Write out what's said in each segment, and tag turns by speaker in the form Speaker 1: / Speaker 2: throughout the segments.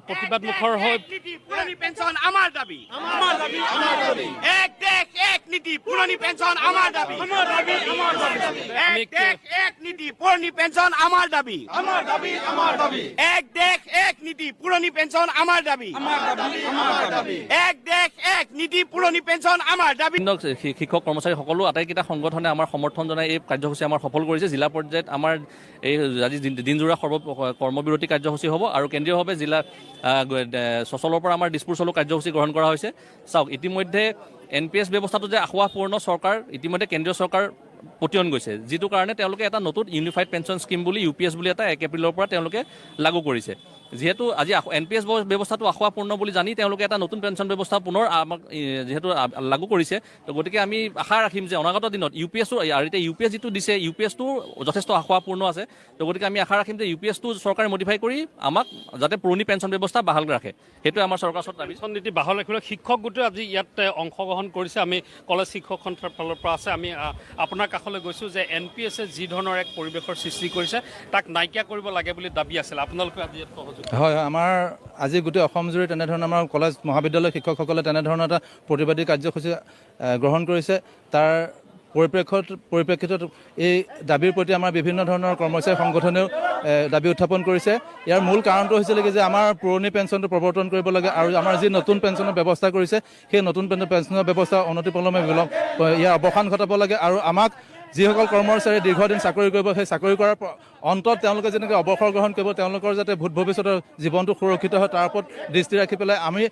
Speaker 1: প্ৰতিবাদ মুখৰ হৈ
Speaker 2: পুৰণি পেঞ্চন আমাৰ দাবী এক দেশ এক নীতি পুৰণি পেঞ্চন আমাৰ দাবী এক দেশ এক নীতি পুৰণি পেঞ্চন আমাৰ দাবী এক দেশ এক নীতি পুৰণি পেঞ্চন আমাৰ দাবী এক দেশ এক নীতি পুৰণি পেঞ্চন আমাৰ দাবী।
Speaker 1: শিক্ষক কৰ্মচাৰী সকলো আটাইকেইটা সংগঠনে আমাৰ সমৰ্থন জনাই এই কাৰ্যসূচী আমাৰ সফল কৰিছে। জিলা পৰ্যায়ত আমাৰ এই আজি দিনজোৰা কৰ্মবিৰতি কাৰ্যসূচী হ'ব আৰু কেন্দ্ৰীয়ভাৱে জিলা সচলৰ পৰা আমাৰ দিছপুৰ চলো কাৰ্যসূচী গ্ৰহণ কৰা হৈছে। চাওক, ইতিমধ্যে NPS ব্যৱস্থাটো যে আশাপূৰ্ণ চৰকাৰ ইতিমধ্যে কেন্দ্ৰীয় চৰকাৰ পতিয়ন গৈছে, যিটো কাৰণে তেওঁলোকে এটা নতুন ইউনিফাইড পেঞ্চন স্কিম বুলি UPS বুলি এটা 1 এপ্ৰিলৰ পৰা তেওঁলোকে লাগু কৰিছে। যিহেতু আজি NPS ব্যৱস্থাটো আশাপূৰ্ণ বুলি জানি তেওঁলোকে এটা নতুন পেঞ্চন ব্যৱস্থা পুনৰ আমাক যিহেতু লাগু কৰিছে, তো গতিকে আমি আশা ৰাখিম যে অনাগত দিনত UPSটো আৰু এতিয়া UPS যিটো দিছে UPSটো যথেষ্ট আশাপূৰ্ণ আছে। তো গতিকে আমি আশা ৰাখিম যে UPSটো চৰকাৰে মডিফাই কৰি আমাক যাতে পুৰণি পেঞ্চন ব্যৱস্থা বাহাল ৰাখে, সেইটোৱে আমাৰ চৰকাৰৰ ওচৰত দাবী।
Speaker 3: পেঞ্চন নীতি বাহাল ৰাখিবলৈ শিক্ষক গোটে আজি ইয়াত অংশগ্ৰহণ কৰিছে। আমি কলেজ শিক্ষক সন্থাৰ ফালৰ পৰা আছে। আমি আপোনাৰ কাষলৈ গৈছোঁ যে NPSে যি ধৰণৰ এক পৰিৱেশৰ সৃষ্টি কৰিছে তাক নাইকিয়া কৰিব লাগে বুলি দাবী আছিল। আপোনালোকে আজি ইয়াত সহযোগ
Speaker 4: হয়, আমাৰ আজি গোটেই অসমজুৰি তেনেধৰণৰ আমাৰ কলেজ মহাবিদ্যালয় শিক্ষকসকলে তেনেধৰণৰ এটা প্ৰতিবাদী কাৰ্যসূচী গ্ৰহণ কৰিছে। তাৰ পৰিপ্ৰেক্ষিতত এই দাবীৰ প্ৰতি আমাৰ বিভিন্ন ধৰণৰ কৰ্মচাৰী সংগঠনেও দাবী উত্থাপন কৰিছে। ইয়াৰ মূল কাৰণটো হৈছিলে যে আমাৰ পুৰণি পেঞ্চনটো প্ৰৱৰ্তন কৰিব লাগে আৰু আমাৰ যি নতুন পেঞ্চনৰ ব্যৱস্থা কৰিছে সেই নতুন পেঞ্চনৰ ব্যৱস্থা অনতিপলমে ইয়াৰ অৱসান ঘটাব লাগে আৰু আমাক যিসকল কৰ্মচাৰী দীৰ্ঘদিন চাকৰি কৰিব সেই চাকৰি কৰাৰ অন্তত তেওঁলোকে যেনেকৈ অৱসৰ গ্ৰহণ কৰিব, তেওঁলোকৰ যাতে ভৱিষ্যতৰ জীৱনটো সুৰক্ষিত হয় তাৰ ওপৰত দৃষ্টি ৰাখি পেলাই আমি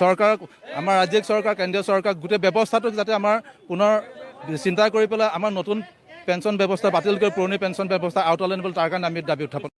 Speaker 4: চৰকাৰক, আমাৰ ৰাজ্যিক চৰকাৰ, কেন্দ্ৰীয় চৰকাৰ গোটেই ব্যৱস্থাটোক যাতে আমাৰ পুনৰ চিন্তা কৰি পেলাই আমাৰ নতুন পেঞ্চন ব্যৱস্থা বাতিল কৰি পুৰণি পেঞ্চন ব্যৱস্থা আওতালৈ আনিবলৈ তাৰ কাৰণে আমি দাবী উত্থাপন